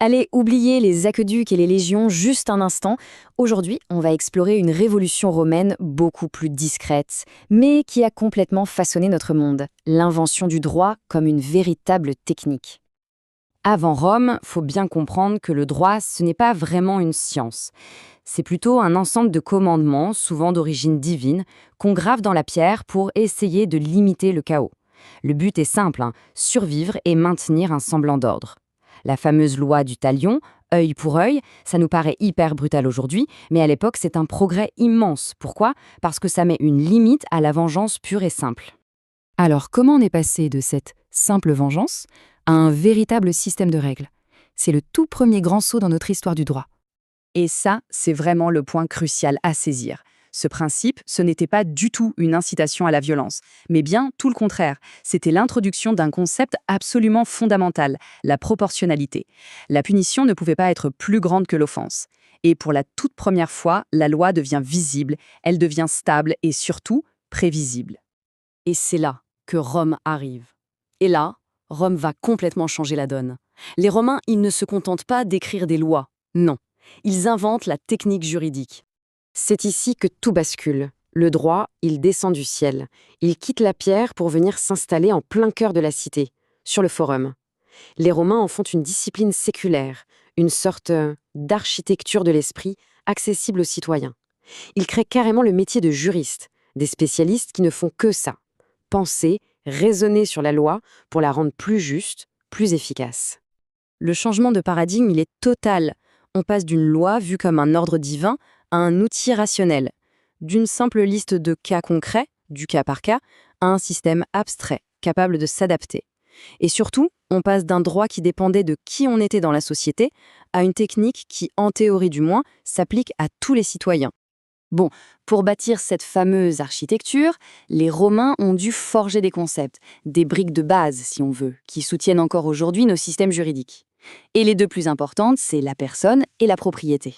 Allez, oubliez les aqueducs et les légions juste un instant. Aujourd'hui, on va explorer une révolution romaine beaucoup plus discrète, mais qui a complètement façonné notre monde. L'invention du droit comme une véritable technique. Avant Rome, faut bien comprendre que le droit, ce n'est pas vraiment une science. C'est plutôt un ensemble de commandements, souvent d'origine divine, qu'on grave dans la pierre pour essayer de limiter le chaos. Le but est simple, survivre et maintenir un semblant d'ordre. La fameuse loi du talion, œil pour œil, ça nous paraît hyper brutal aujourd'hui, mais à l'époque c'est un progrès immense. Pourquoi? Parce que ça met une limite à la vengeance pure et simple. Alors, comment on est passé de cette simple vengeance à un véritable système de règles? C'est le tout premier grand saut dans notre histoire du droit. Et ça, c'est vraiment le point crucial à saisir. Ce principe, ce n'était pas du tout une incitation à la violence, mais bien tout le contraire. C'était l'introduction d'un concept absolument fondamental, la proportionnalité. La punition ne pouvait pas être plus grande que l'offense. Et pour la toute première fois, la loi devient visible, elle devient stable et surtout prévisible. Et c'est là que Rome arrive. Et là, Rome va complètement changer la donne. Les Romains, ils ne se contentent pas d'écrire des lois. Non, ils inventent la technique juridique. C'est ici que tout bascule. Le droit, il descend du ciel. Il quitte la pierre pour venir s'installer en plein cœur de la cité, sur le forum. Les Romains en font une discipline séculaire, une sorte d'architecture de l'esprit accessible aux citoyens. Ils créent carrément le métier de juriste, des spécialistes qui ne font que ça. Penser, raisonner sur la loi pour la rendre plus juste, plus efficace. Le changement de paradigme, il est total. On passe d'une loi vue comme un ordre divin à un outil rationnel, d'une simple liste de cas concrets, du cas par cas, à un système abstrait, capable de s'adapter. Et surtout, on passe d'un droit qui dépendait de qui on était dans la société à une technique qui, en théorie du moins, s'applique à tous les citoyens. Bon, pour bâtir cette fameuse architecture, les Romains ont dû forger des concepts, des briques de base, si on veut, qui soutiennent encore aujourd'hui nos systèmes juridiques. Et les deux plus importantes, c'est la personne et la propriété.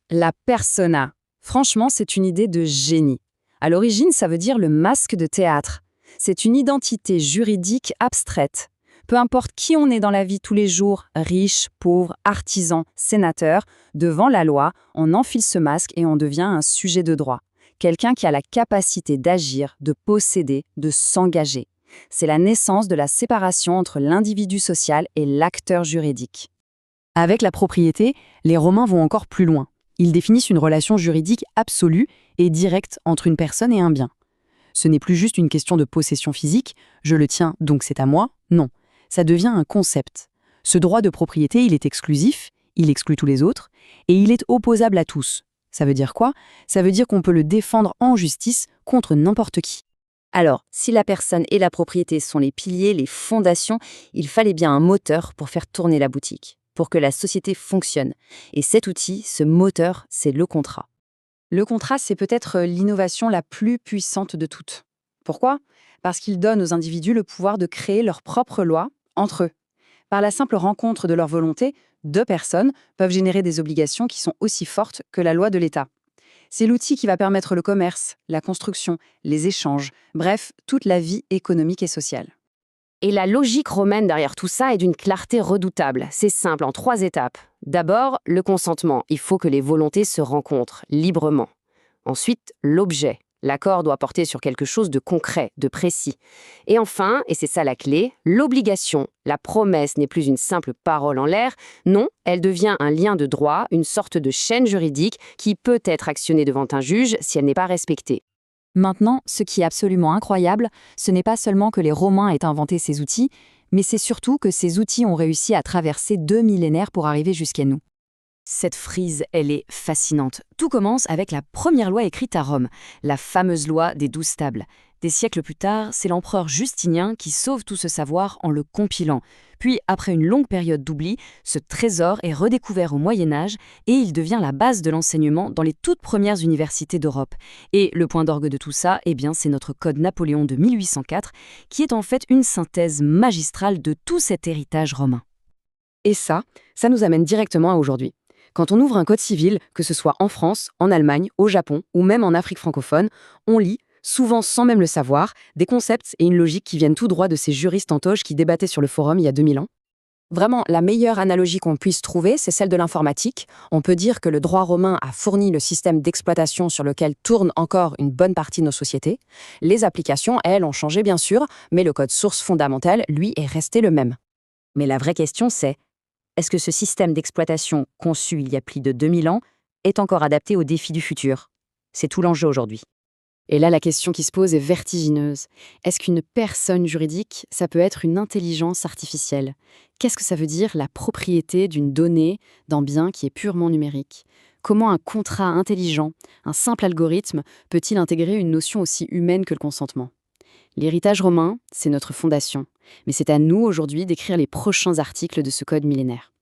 La persona. Franchement, c'est une idée de génie. À l'origine, ça veut dire le masque de théâtre. C'est une identité juridique abstraite. Peu importe qui on est dans la vie tous les jours, riche, pauvre, artisan, sénateur, devant la loi, on enfile ce masque et on devient un sujet de droit. Quelqu'un qui a la capacité d'agir, de posséder, de s'engager. C'est la naissance de la séparation entre l'individu social et l'acteur juridique. Avec la propriété, les Romains vont encore plus loin. Ils définissent une relation juridique absolue et directe entre une personne et un bien. Ce n'est plus juste une question de possession physique, je le tiens donc c'est à moi, non. Ça devient un concept. Ce droit de propriété, il est exclusif, il exclut tous les autres, et il est opposable à tous. Ça veut dire quoi? Ça veut dire qu'on peut le défendre en justice contre n'importe qui. Alors, si la personne et la propriété sont les piliers, les fondations, il fallait bien un moteur pour faire tourner la boutique, pour que la société fonctionne. Et cet outil, ce moteur, c'est le contrat. Le contrat, c'est peut-être l'innovation la plus puissante de toutes. Pourquoi? Parce qu'il donne aux individus le pouvoir de créer leurs propres lois entre eux. Par la simple rencontre de leur volonté, deux personnes peuvent générer des obligations qui sont aussi fortes que la loi de l'État. C'est l'outil qui va permettre le commerce, la construction, les échanges, bref, toute la vie économique et sociale. Et la logique romaine derrière tout ça est d'une clarté redoutable. C'est simple, en 3 étapes. D'abord, le consentement. Il faut que les volontés se rencontrent librement. Ensuite, l'objet. L'accord doit porter sur quelque chose de concret, de précis. Et enfin, et c'est ça la clé, l'obligation. La promesse n'est plus une simple parole en l'air. Non, elle devient un lien de droit, une sorte de chaîne juridique qui peut être actionnée devant un juge si elle n'est pas respectée. Maintenant, ce qui est absolument incroyable, ce n'est pas seulement que les Romains aient inventé ces outils, mais c'est surtout que ces outils ont réussi à traverser 2 millénaires pour arriver jusqu'à nous. Cette frise, elle est fascinante. Tout commence avec la première loi écrite à Rome, la fameuse loi des 12 tables. Des siècles plus tard, c'est l'empereur Justinien qui sauve tout ce savoir en le compilant. Puis, après une longue période d'oubli, ce trésor est redécouvert au Moyen-Âge et il devient la base de l'enseignement dans les toutes premières universités d'Europe. Et le point d'orgue de tout ça, eh bien, c'est notre Code Napoléon de 1804, qui est en fait une synthèse magistrale de tout cet héritage romain. Et ça nous amène directement à aujourd'hui. Quand on ouvre un code civil, que ce soit en France, en Allemagne, au Japon ou même en Afrique francophone, on lit, souvent sans même le savoir, des concepts et une logique qui viennent tout droit de ces juristes en toge qui débattaient sur le forum il y a 2000 ans. Vraiment, la meilleure analogie qu'on puisse trouver, c'est celle de l'informatique. On peut dire que le droit romain a fourni le système d'exploitation sur lequel tourne encore une bonne partie de nos sociétés. Les applications, elles, ont changé bien sûr, mais le code source fondamental, lui, est resté le même. Mais la vraie question c'est, est-ce que ce système d'exploitation conçu il y a plus de 2000 ans est encore adapté aux défis du futur? C'est tout l'enjeu aujourd'hui. Et là, la question qui se pose est vertigineuse. Est-ce qu'une personne juridique, ça peut être une intelligence artificielle? Qu'est-ce que ça veut dire la propriété d'une donnée, d'un bien qui est purement numérique? Comment un contrat intelligent, un simple algorithme, peut-il intégrer une notion aussi humaine que le consentement? L'héritage romain, c'est notre fondation. Mais c'est à nous aujourd'hui d'écrire les prochains articles de ce code millénaire.